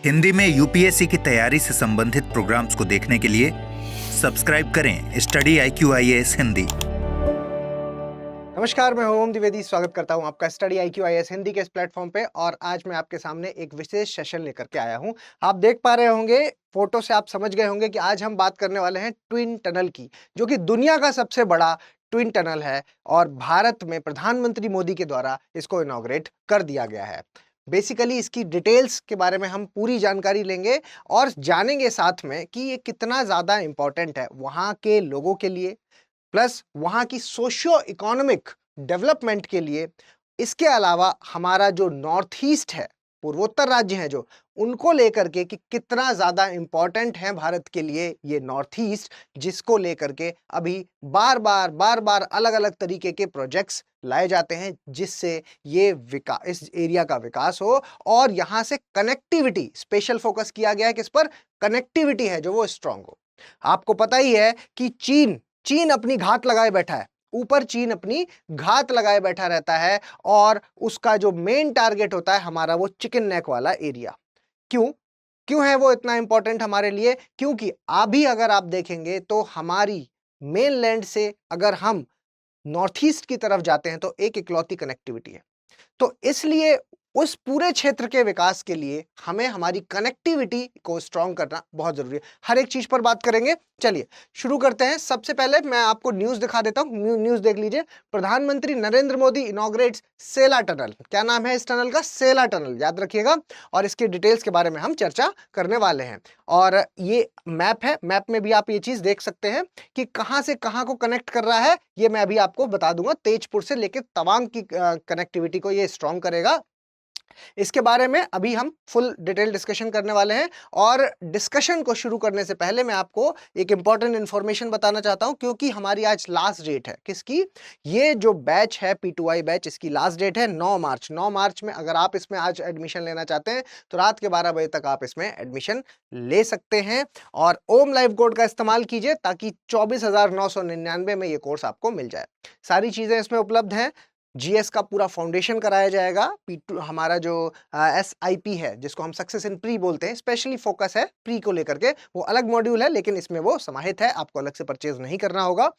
हिंदी में यूपीएससी की तैयारी से संबंधित प्रोग्राम्स को देखने के लिए सब्सक्राइब करें स्टडी IQIAS हिंदी। नमस्कार, मैं ओम द्विवेदी स्वागत करता हूं आपका स्टडी IQIAS हिंदी के इस प्लेटफॉर्म पे। और आज मैं आपके सामने एक विशेष सेशन लेकर के आया हूं। आप देख पा रहे होंगे, फोटो से आप समझ गए होंगे कि आज हम बात करने वाले हैं ट्विन टनल की, जो कि दुनिया का सबसे बड़ा ट्विन टनल है और भारत में प्रधानमंत्री मोदी के द्वारा इसको इनॉग्रेट कर दिया गया है। बेसिकली इसकी डिटेल्स के बारे में हम पूरी जानकारी लेंगे और जानेंगे साथ में कि ये कितना ज्यादा इंपॉर्टेंट है वहां के लोगों के लिए, प्लस वहां की सोशियो इकोनॉमिक डेवलपमेंट के लिए। इसके अलावा हमारा जो नॉर्थ ईस्ट है, पूर्वोत्तर राज्य हैं जो, उनको लेकर के कि कितना ज्यादा इंपॉर्टेंट है भारत के लिए ये नॉर्थ ईस्ट, जिसको लेकर के अभी बार बार अलग अलग तरीके के प्रोजेक्ट्स लाए जाते हैं, जिससे ये विकास, इस एरिया का विकास हो और यहां से कनेक्टिविटी, स्पेशल फोकस किया गया है किस पर, कनेक्टिविटी है जो वो स्ट्रांग हो। आपको पता ही है कि चीन अपनी घात लगाए बैठा है, ऊपर चीन अपनी घात लगाए बैठा रहता है और उसका जो मेन टारगेट होता है हमारा वो चिकन नेक वाला एरिया। क्यों है वो इतना इंपॉर्टेंट हमारे लिए? क्योंकि अभी अगर आप देखेंगे तो हमारी मेनलैंड से अगर हम नॉर्थ ईस्ट की तरफ जाते हैं तो एक इकलौती कनेक्टिविटी है। तो इसलिए उस पूरे क्षेत्र के विकास के लिए हमें हमारी कनेक्टिविटी को स्ट्रॉन्ग करना बहुत जरूरी है। हर एक चीज पर बात करेंगे। चलिए शुरू करते हैं। सबसे पहले मैं आपको न्यूज दिखा देता हूं, न्यूज देख लीजिए। प्रधानमंत्री नरेंद्र मोदी इनॉग्रेट्स सेला टनल। क्या नाम है इस टनल का? सेला टनल, याद रखिएगा। और इसके डिटेल्स के बारे में हम चर्चा करने वाले हैं। और ये मैप है, मैप में भी आप ये चीज देख सकते हैं कि कहां से कहां को कनेक्ट कर रहा है। ये मैं अभी आपको बता दूंगा। तेजपुर से लेकर तवांग की कनेक्टिविटी को ये स्ट्रॉन्ग करेगा। इसके बारे में अभी हम फुल डिटेल डिस्कशन करने वाले हैं। और डिस्कशन को शुरू करने से पहले मैं आपको एक इंपॉर्टेंट इंफॉर्मेशन बताना चाहता हूं, क्योंकि हमारी आज लास्ट डेट है। किसकी? ये जो बैच है P2I बैच, इसकी लास्ट डेट है 9 मार्च। 9 मार्च में अगर आप इसमें आज एडमिशन लेना चाहते हैं तो रात के 12 बजे तक आप इसमें एडमिशन ले सकते हैं। और ओम लाइव कोड का इस्तेमाल कीजिए ताकि 24,999 में ये कोर्स आपको मिल जाए। सारी चीजें इसमें उपलब्ध हैं। जीएस का पूरा फाउंडेशन कराया जाएगा। P2 हमारा जो SIP है, जिसको हम सक्सेस इन प्री बोलते हैं, स्पेशली फोकस है प्री को लेकर के। वो अलग मॉड्यूल है लेकिन इसमें वो समाहित है, आपको अलग से परचेज नहीं करना होगा।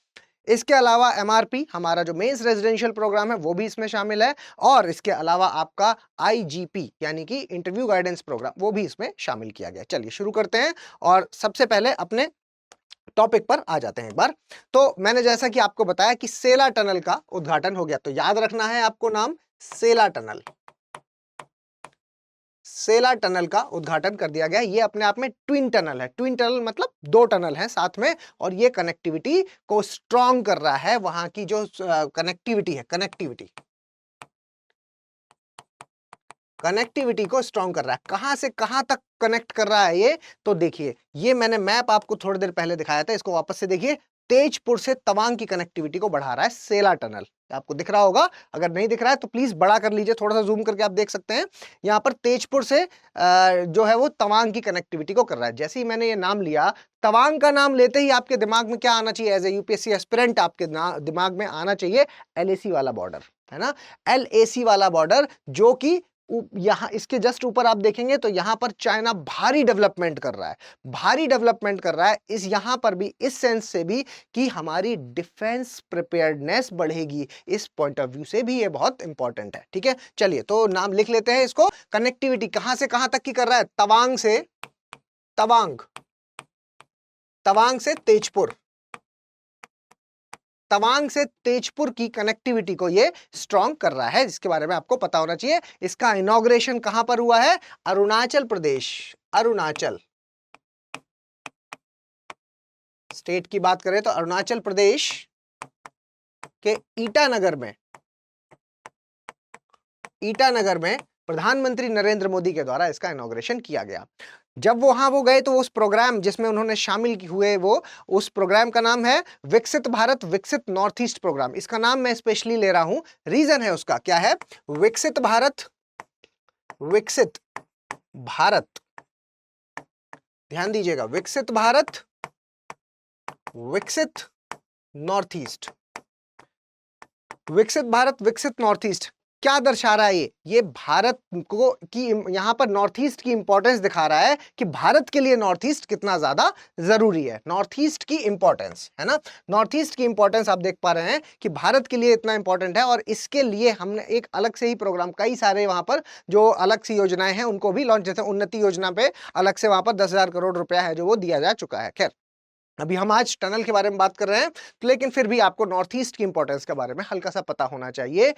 इसके अलावा MRP हमारा जो मेंस रेजिडेंशियल प्रोग्राम है वो भी इसमें शामिल है। और इसके अलावा आपका IGP यानी कि इंटरव्यू गाइडेंस प्रोग्राम, वो भी इसमें शामिल किया गया। चलिए शुरू करते हैं और सबसे पहले अपने टॉपिक पर आ जाते हैं एक बार। तो मैंने जैसा कि आपको बताया कि सेला टनल का उद्घाटन हो गया, तो याद रखना है आपको नाम, सेला टनल। सेला टनल का उद्घाटन कर दिया गया। ये अपने आप में ट्विन टनल है। ट्विन टनल मतलब दो टनल हैं साथ में, और ये कनेक्टिविटी को स्ट्रॉन्ग कर रहा है। वहां की जो कनेक्टिविटी है, कनेक्टिविटी को स्ट्रॉन्ग कर रहा है। कहां से कहां तक कनेक्ट कर रहा है ये? तो देखिए, ये मैंने मैप आपको थोड़ी देर पहले दिखाया था, इसको वापस से देखिए। तेजपुर से तवांग की कनेक्टिविटी को बढ़ा रहा है सेला टनल। आपको दिख रहा होगा, अगर नहीं दिख रहा है तो प्लीज बड़ा कर लीजिए, थोड़ा सा जूम करके आप देख सकते हैं। यहां पर तेजपुर से जो है वो तवांग की कनेक्टिविटी को कर रहा है। जैसे ही मैंने ये नाम लिया, तवांग का नाम लेते ही आपके दिमाग में क्या आना चाहिए? एज ए यूपीएससी एस्पिरेंट आपके दिमाग में आना चाहिए LAC वाला बॉर्डर, है ना? LAC वाला बॉर्डर, जो कि यहां इसके जस्ट ऊपर आप देखेंगे तो यहां पर चाइना भारी डेवलपमेंट कर रहा है, भारी डेवलपमेंट कर रहा है। इस यहां पर भी इस सेंस से भी कि हमारी डिफेंस प्रिपेयर्डनेस बढ़ेगी, इस पॉइंट ऑफ व्यू से भी ये बहुत इंपॉर्टेंट है। ठीक है, चलिए तो नाम लिख लेते हैं इसको। कनेक्टिविटी कहां से कहां तक की कर रहा है? तवांग से तवांग से तेजपुर, तवांग से तेजपुर की कनेक्टिविटी को ये स्ट्रॉन्ग कर रहा है, जिसके बारे में आपको पता होना चाहिए। इसका इनॉग्रेशन कहां पर हुआ है? अरुणाचल प्रदेश, अरुणाचल स्टेट की बात करें तो अरुणाचल प्रदेश के ईटानगर में प्रधानमंत्री नरेंद्र मोदी के द्वारा इसका इनॉग्रेशन किया गया। जब वो गए तो उस प्रोग्राम जिसमें उन्होंने शामिल हुए, वो उस प्रोग्राम का नाम है विकसित भारत विकसित नॉर्थ ईस्ट प्रोग्राम। इसका नाम मैं स्पेशली ले रहा हूं, रीजन है उसका। क्या है? विकसित भारत ध्यान दीजिएगा, विकसित भारत विकसित नॉर्थ ईस्ट, विकसित भारत विकसित नॉर्थ ईस्ट। क्या दर्शा रहा है ये भारत को की यहाँ पर नॉर्थ ईस्ट की इंपॉर्टेंस दिखा रहा है कि भारत के लिए नॉर्थ ईस्ट कितना ज्यादा जरूरी है। नॉर्थ ईस्ट की इंपॉर्टेंस है ना, नॉर्थ ईस्ट की इंपॉर्टेंस आप देख पा रहे हैं कि भारत के लिए इतना इंपॉर्टेंट है, और इसके लिए हमने एक अलग से ही प्रोग्राम, कई सारे वहां पर जो अलग सी योजनाएं हैं उनको भी लॉन्च, जैसे उन्नति योजना पे अलग से वहां पर 10,000 करोड़ रुपया है जो वो दिया जा चुका है। खैर, अभी हम आज टनल के बारे में बात कर रहे हैं, लेकिन फिर भी आपको नॉर्थ ईस्ट की इंपॉर्टेंस के बारे में हल्का सा पता होना चाहिए,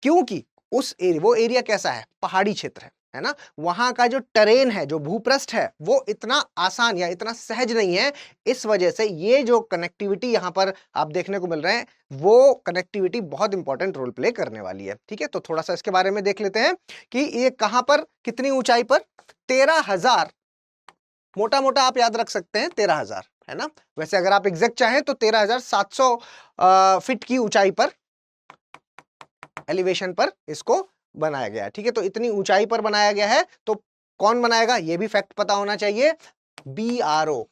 क्योंकि वो एरिया कैसा है, पहाड़ी क्षेत्र है ना, वहां का जो टेरेन है, जो भूपृष्ठ है, वो इतना आसान या इतना सहज नहीं है। इस वजह से ये जो कनेक्टिविटी यहां पर आप देखने को मिल रहे हैं, वो कनेक्टिविटी बहुत इंपॉर्टेंट रोल प्ले करने वाली है। ठीक है, तो थोड़ा सा इसके बारे में देख लेते हैं कि ये कहां पर, कितनी ऊंचाई पर, 13,000, मोटा मोटा आप याद रख सकते हैं 13,000 है ना। वैसे अगर आप एग्जैक्ट चाहें तो 13,700 फीट की ऊंचाई पर, एलिवेशन पर इसको बनाया गया है। ठीक है, तो इतनी ऊंचाई पर बनाया गया है, तो कौन बनाएगा ये भी फैक्ट पता होना चाहिए। BRO,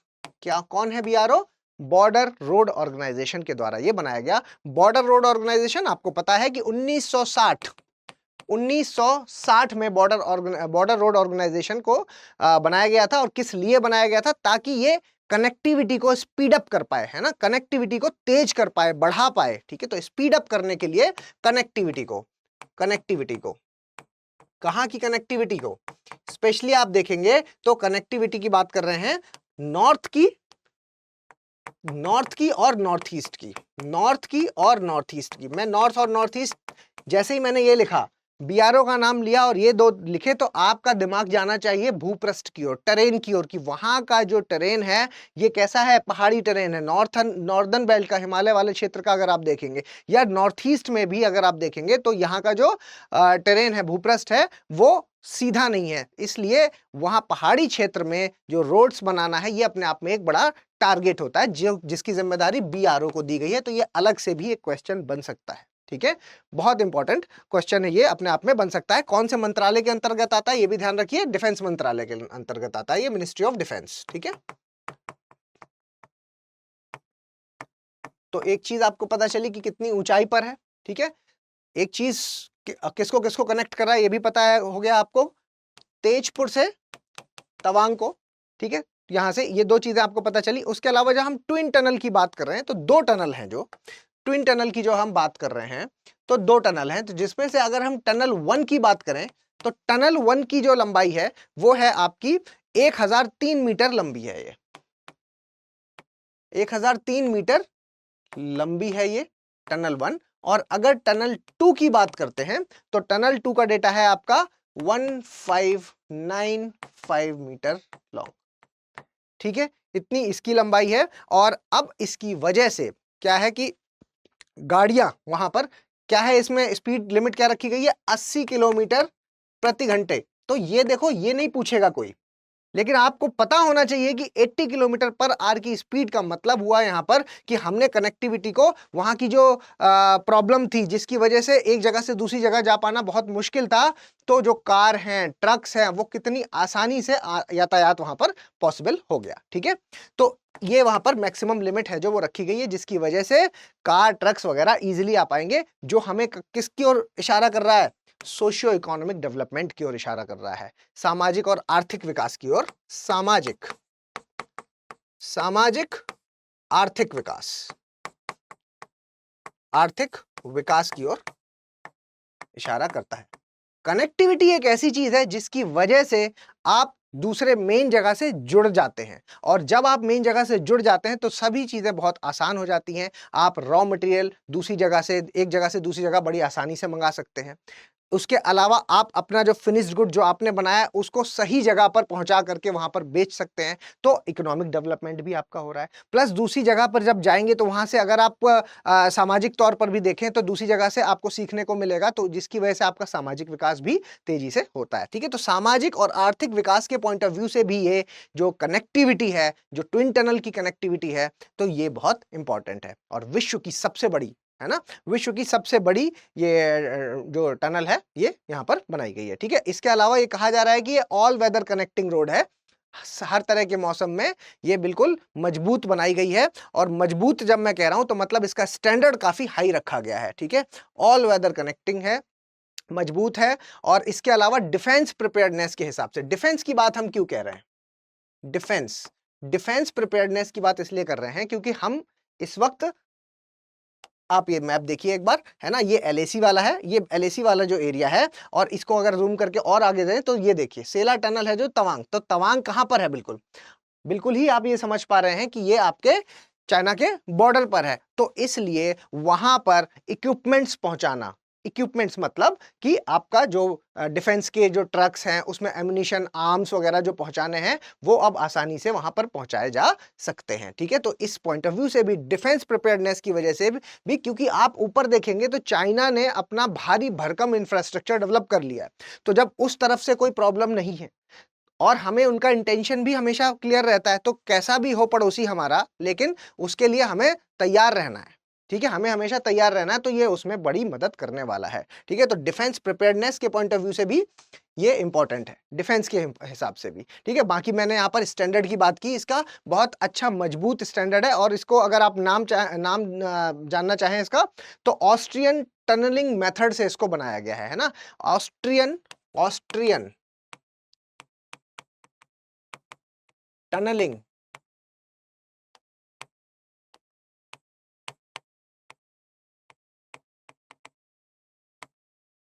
क्या कौन है BRO? बॉर्डर रोड ऑर्गेनाइजेशन के द्वारा ये बनाया गया। बॉर्डर रोड ऑर्गेनाइजेशन आपको पता है कि 1960 में बॉर्डर रोड ऑर्गेनाइजेशन को बनाया गया था, और किस लिए बनाया गया था, ताकि ये कनेक्टिविटी को स्पीड अप कर पाए, है ना, कनेक्टिविटी को तेज कर पाए, बढ़ा पाए। ठीक है, तो स्पीड अप करने के लिए कनेक्टिविटी को कहां की कनेक्टिविटी को स्पेशली आप देखेंगे तो कनेक्टिविटी की बात कर रहे हैं, नॉर्थ की और नॉर्थ ईस्ट की, मैं नॉर्थ और नॉर्थ ईस्ट, जैसे ही मैंने ये लिखा, BRO का नाम लिया और ये दो लिखे, तो आपका दिमाग जाना चाहिए भूपृष्ठ की ओर, टेरेन की ओर, कि वहां का जो टेरेन है ये कैसा है, पहाड़ी टेरेन है। नॉर्दर्न बेल्ट का, हिमालय वाले क्षेत्र का अगर आप देखेंगे, या नॉर्थ ईस्ट में भी अगर आप देखेंगे, तो यहाँ का जो टेरेन है, भूपृष्ठ है, वो सीधा नहीं है। इसलिए वहां पहाड़ी क्षेत्र में जो रोड्स बनाना है, ये अपने आप में एक बड़ा टारगेट होता है, जो जिसकी जिम्मेदारी BRO को दी गई है। तो ये अलग से भी एक क्वेश्चन बन सकता है। ठीक है, बहुत इंपॉर्टेंट क्वेश्चन है ये, अपने आप में बन सकता है। कौन से मंत्रालय के अंतर्गत आता है ये भी ध्यान रखिए, डिफेंस मंत्रालय के अंतर्गत आता है ये, मिनिस्ट्री ऑफ डिफेंस। ठीक है, तो एक चीज आपको पता चली कि कितनी ऊंचाई पर है। ठीक है, एक चीज किसको किसको कनेक्ट कर रहा है ये भी पता है, हो गया आपको, तेजपुर से तवांग को। ठीक है, यहां से ये दो चीजें आपको पता चली। उसके अलावा जब हम ट्विन टनल की बात कर रहे हैं, तो दो टनल हैं, जो ट्विन टनल की जो हम बात कर रहे हैं, तो दो टनल हैं, तो जिसमें से अगर हम टनल 1 की बात करें, तो टनल 1 की जो लंबाई है वो है आपकी 1003 मीटर लंबी है। ये 1003 मीटर लंबी है ये टनल 1। और अगर टनल 2 की बात करते हैं, तो टनल 2 का डेटा है आपका 1595 मीटर लॉन्ग। ठीक है, इतनी इसकी लंबाई है। और अब इसकी वजह से क्या है कि गाड़ियां वहां पर, क्या है इसमें स्पीड लिमिट क्या रखी गई है, 80 किलोमीटर प्रति घंटे। तो ये देखो, ये नहीं पूछेगा कोई, लेकिन आपको पता होना चाहिए कि 80 किलोमीटर पर आवर की स्पीड का मतलब हुआ यहां पर कि हमने कनेक्टिविटी को, वहां की जो प्रॉब्लम थी जिसकी वजह से एक जगह से दूसरी जगह जा पाना बहुत मुश्किल था, तो जो कार हैं, ट्रक्स हैं, वो कितनी आसानी से यातायात वहां पर पॉसिबल हो गया। ठीक है, तो ये वहां पर मैक्सिमम लिमिट है जो वो रखी गई है, जिसकी वजह से कार, ट्रक्स वगैरह इजीली आ पाएंगे, जो हमें किसकी ओर इशारा कर रहा है, सोशियो इकोनॉमिक डेवलपमेंट की ओर इशारा कर रहा है, सामाजिक और आर्थिक विकास की ओर, सामाजिक आर्थिक विकास की ओर इशारा करता है। कनेक्टिविटी एक ऐसी चीज है जिसकी वजह से आप दूसरे मेन जगह से जुड़ जाते हैं, और जब आप मेन जगह से जुड़ जाते हैं तो सभी चीजें बहुत आसान हो जाती हैं। आप रॉ मटेरियल दूसरी जगह से, एक जगह से दूसरी जगह बड़ी आसानी से मंगा सकते हैं। उसके अलावा आप अपना जो फिनिश्ड गुड जो आपने बनाया है, उसको सही जगह पर पहुंचा करके वहां पर बेच सकते हैं, तो इकोनॉमिक डेवलपमेंट भी आपका हो रहा है। प्लस दूसरी जगह पर जब जाएंगे तो वहां से अगर आप सामाजिक तौर पर भी देखें, तो दूसरी जगह से आपको सीखने को मिलेगा, तो जिसकी वजह से आपका सामाजिक विकास भी तेजी से होता है। ठीक है, तो सामाजिक और आर्थिक विकास के पॉइंट ऑफ व्यू से भी ये जो कनेक्टिविटी है, जो ट्विन टनल की कनेक्टिविटी है, तो ये बहुत इंपॉर्टेंट है। और विश्व की सबसे बड़ी, है ना, विश्व की सबसे बड़ी ये जो टनल है ये यहाँ पर बनाई गई है। ठीक है, इसके अलावा ये कहा जा रहा है कि ये ऑल वेदर कनेक्टिंग रोड है, हर तरह के मौसम में ये बिल्कुल मजबूत बनाई गई है। और मजबूत जब मैं कह रहा हूं तो मतलब इसका स्टैंडर्ड काफी हाई रखा गया है। ठीक है, ऑल वेदर कनेक्टिंग है, मजबूत है। और इसके अलावा डिफेंस प्रिपेयर्डनेस के हिसाब से, डिफेंस की बात हम क्यों कह रहे हैं, डिफेंस प्रिपेयर्डनेस की बात इसलिए कर रहे हैं क्योंकि हम इस वक्त, आप ये मैप देखिए एक बार, है ना, ये एलएसी वाला है, ये एलएसी वाला जो एरिया है, और इसको अगर जूम करके और आगे जाए तो ये देखिए सेला टनल है जो तवांग, तो तवांग कहां पर है, बिल्कुल बिल्कुल ही आप ये समझ पा रहे हैं कि ये आपके चाइना के बॉर्डर पर है। तो इसलिए वहां पर इक्विपमेंट्स पहुंचाना, इक्विपमेंट्स मतलब कि आपका जो डिफेंस के जो ट्रक्स हैं उसमें एम्यूनिशन, आर्म्स वगैरह जो पहुंचाने हैं वो अब आसानी से वहां पर पहुंचाए जा सकते हैं। ठीक है, तो इस पॉइंट ऑफ व्यू से भी, डिफेंस प्रिपेयर्डनेस की वजह से भी क्योंकि आप ऊपर देखेंगे तो चाइना ने अपना भारी भरकम इंफ्रास्ट्रक्चर डेवलप कर लिया है, तो जब उस तरफ से कोई प्रॉब्लम नहीं है और हमें उनका इंटेंशन भी हमेशा क्लियर रहता है, तो कैसा भी हो पड़ोसी हमारा, लेकिन उसके लिए हमें तैयार रहना है। ठीक है, हमें हमेशा तैयार रहना है, तो ये उसमें बड़ी मदद करने वाला है। ठीक है, तो डिफेंस प्रिपेयर्डनेस के पॉइंट ऑफ व्यू से भी ये इंपॉर्टेंट है, डिफेंस के हिसाब से भी। ठीक है, बाकी मैंने यहाँ पर स्टैंडर्ड की बात की, इसका बहुत अच्छा मजबूत स्टैंडर्ड है, और इसको अगर आप नाम जानना चाहें इसका, तो ऑस्ट्रियन टनलिंग मेथड से इसको बनाया गया है ना, Austrian tunnelling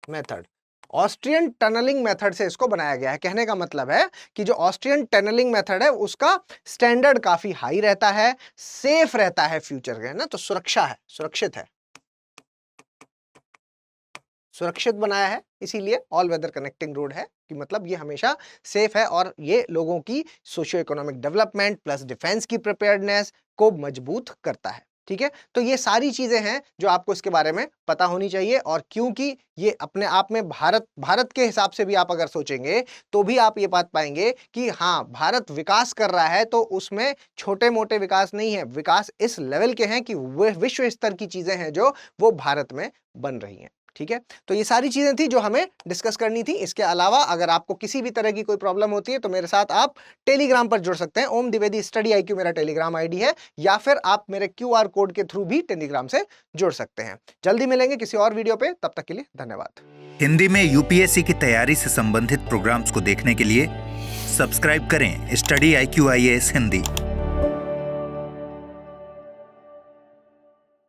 method, Austrian tunnelling method से इसको बनाया गया है। कहने का मतलब है कि जो ऑस्ट्रियन टनलिंग मेथड है उसका स्टैंडर्ड काफी हाई रहता है, सेफ रहता है फ्यूचर के, है ना, तो सुरक्षा है, सुरक्षित है, सुरक्षित बनाया है, इसीलिए ऑल वेदर कनेक्टिंग रोड है कि मतलब ये हमेशा सेफ है, और ये लोगों की socio economic development plus defence की प्रिपेयर्डनेस को मजबूत करता है। ठीक है, तो ये सारी चीजें हैं जो आपको इसके बारे में पता होनी चाहिए, और क्योंकि ये अपने आप में भारत के हिसाब से भी आप अगर सोचेंगे तो भी आप ये बात पाएंगे कि हाँ, भारत विकास कर रहा है, तो उसमें छोटे मोटे विकास नहीं है, विकास इस लेवल के हैं कि विश्व स्तर की चीजें हैं जो वो भारत में बन रही हैं। ठीक है, तो ये सारी चीजें थी जो हमें डिस्कस करनी थी। इसके अलावा अगर आपको किसी भी तरह की कोई प्रॉब्लम होती है तो मेरे साथ आप टेलीग्राम पर जुड़ सकते हैं, ओम द्विवेदी स्टडी आईक्यू मेरा टेलीग्राम आईडी है, या फिर आप मेरे QR कोड के थ्रू भी टेलीग्राम से जुड़ सकते हैं। जल्दी मिलेंगे किसी और वीडियो पे, तब तक के लिए धन्यवाद। हिंदी में यूपीएससी की तैयारी से संबंधित प्रोग्राम्स को देखने के लिए सब्सक्राइब करें स्टडी IQ IAS हिंदी।